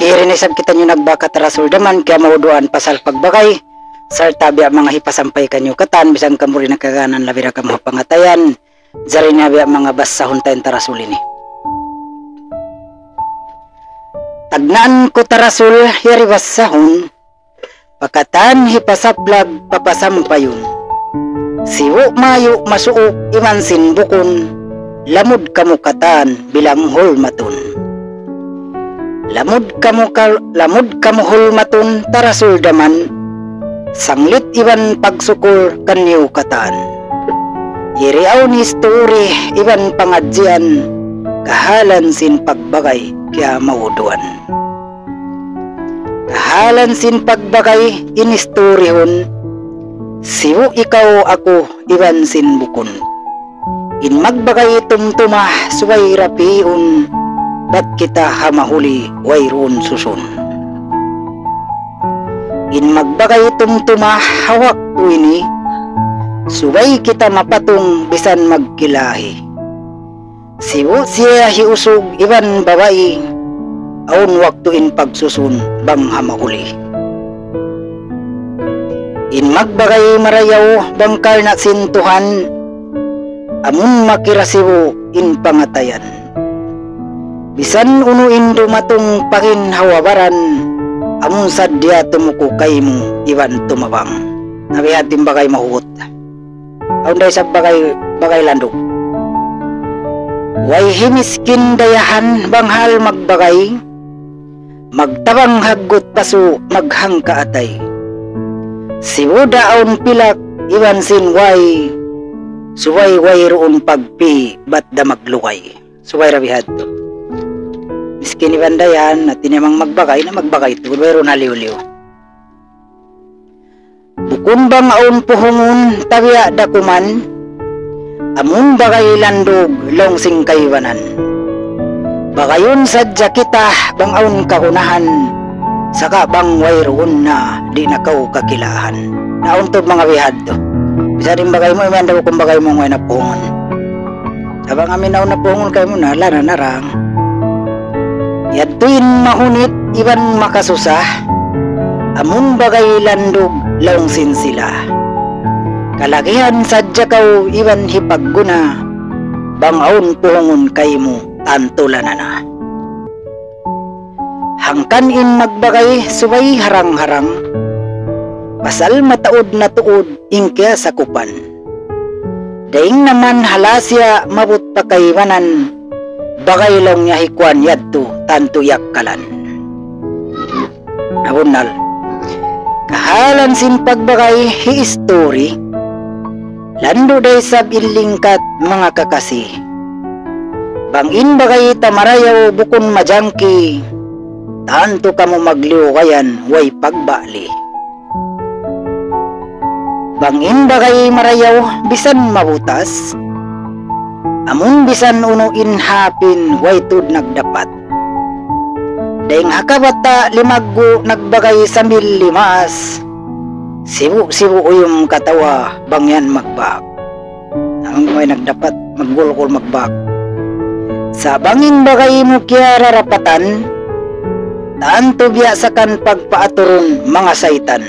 Kaya rin isab kita nyo nagbakat rasul daman kaya mauduan pasal pagbakay. Sarta biya mga hipasampay kanyo katan bisan kamuri nakaganan labira ka mga pangatayan. Zari na biya mga basahon tayo tarasul ini. Tagnaan ko tarasul yari basahon. Pakatan hipasablag papasampayon. Siwo mayo masuok imansin bukon. Lamud kamukatan bilang hulmatun. Lamud kamu hulmatun tarasul daman. Sanglit iban pagsukul kanyo katan. Yiriaw ni story iban pangadjian. Kahalan sin pagbagay kaya mauduan. Kahalan sin pagbagay inistorihon. Siwo ikaw ako iban sin bukon. In magbagay tumtumah suway rapiun. Ba't kita hamahuli wayroon susun. In magbagay tumtumah hawak ko ini. Subay kita mapatong bisan magkilahi. Siwo siya hiusog iban babae. Aun waktuin pagsusun bang hamahuli. In magbagay marayaw bangkal na sintuhan. Amun makirasiwo in pangatayan. Bisan unuin dumatong pakin hawabaran. Amun sadya tumuko kay mo iban tumabang. Nabihatin bagay mahugot. Aunday sa bagay landok. Way himiskin dayahan banghal magbagay. Magtabang hagot paso maghangka atay. Siwo daon pilak iban sinway. Suway way roon pagpi bat da magluway. Suway rabihad to. Miskin iban dayan at tinamang magbagay na magbagay to. Pero naliw-liw. Bukun bang aun puhungun tabiya dakuman. Amun bagay landog longsing kaywanan. Bagayon sadya kita bang aun kahunahan. Saka bang wayroon na di nakaw kakilahan. Nauntog mga bihad to. Bisa rin bagay mo iman daw kung bagay mo ngayon na puhungun. Sabang amin na puhungun kayo mo na lana narang. Yadtuin mahunit iban makasusah. Amun bagay landog longsin sila. Kalakihan sadya kaw iban hipagguna. Bangaon puhungon kay mo tantulan na. Hangkan in magbagay subay harang-harang. Pasal mataod na tuod ingkya sakupan. Daing naman halasya mabut pakaywanan. Bagay lang niya hikwan yadto tanto yakkalan. Abunal. Kahalan sin pagbagay hi-story. Lando day sab inlingkat mga kakasi. Bangin bagay tamarayaw bukon majangki. Tanto kamo magliwayan way pagbali. Bangin bagay marayaw bisan mabutas. Amun bisan unuin hapin way tud nagdapat. Daing hakabata limaggo nagbagay sambil limas. Sibu-sibu uyong katawa bangyan magbak. Ang may nagdapat maggulkol magbak. Sa bangin bagay mo kya rarapatan. Tanto biyasakan pagpaaturon mga saitan.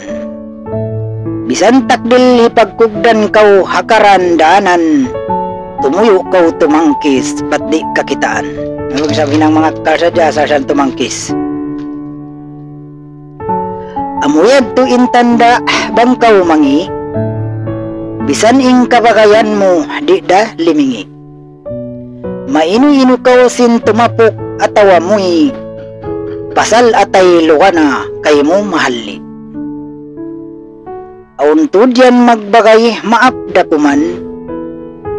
Bisan takdil hipagkugdan kau hakaran daanan. Tumuyo kau tumangkis ba't di kakitaan. Ano sabi ng mga karsadya sarsan tumangkis. Amuyad tu intanda bang kau mangi. Bisan ing kabagayan mo di da limingi. Mainu-inu kau sin tumapok atawa mo'y. Pasal atay luwana kay mo mahali. Aun tudyan magbagay maapda kuman.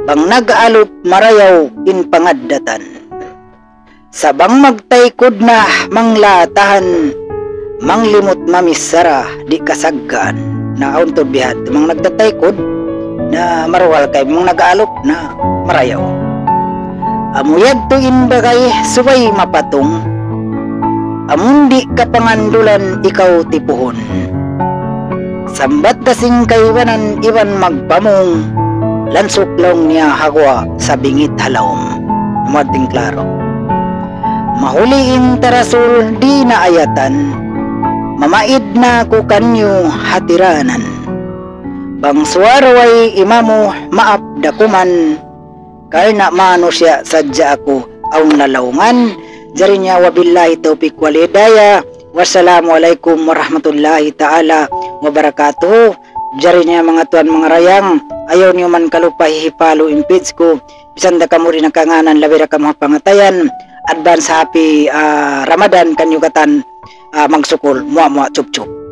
Bang nag-alop marayaw in pangaddatan. Sabang magtaykod na manglatahan. Manglimot mamisara di kasaggaan. Na aun to bihad mang nagtataykod na marwal kay mong nag-alop na marayaw. Amuyad to inbagay subay mapatong. Amundi kapangandulan ikaw tipuhon. Sambat kasing kaywanan iban magpamong. Lansok lang niya hagwa sa bingit halawom. Mating klaro. mahuliin tarasul di naayatan, mamaid na ko kanyo hatiranan. Bang suwaraway imamo maap dakuman, karna mano siya sadya ako aw nalaungan. Jari niya wabillahi taufiq walhidayah. Wassalamualaikum warahmatullahi ta'ala wabarakatuh. Jari niya mga tuan mga rayang, ayaw niyo man kalupa hihipalo impits ko. Bisan da kamo rin ang kanganan, labira ka mga pangatayan. Advance happy Ramadan kanyugatan magsukol. Mua chup chup.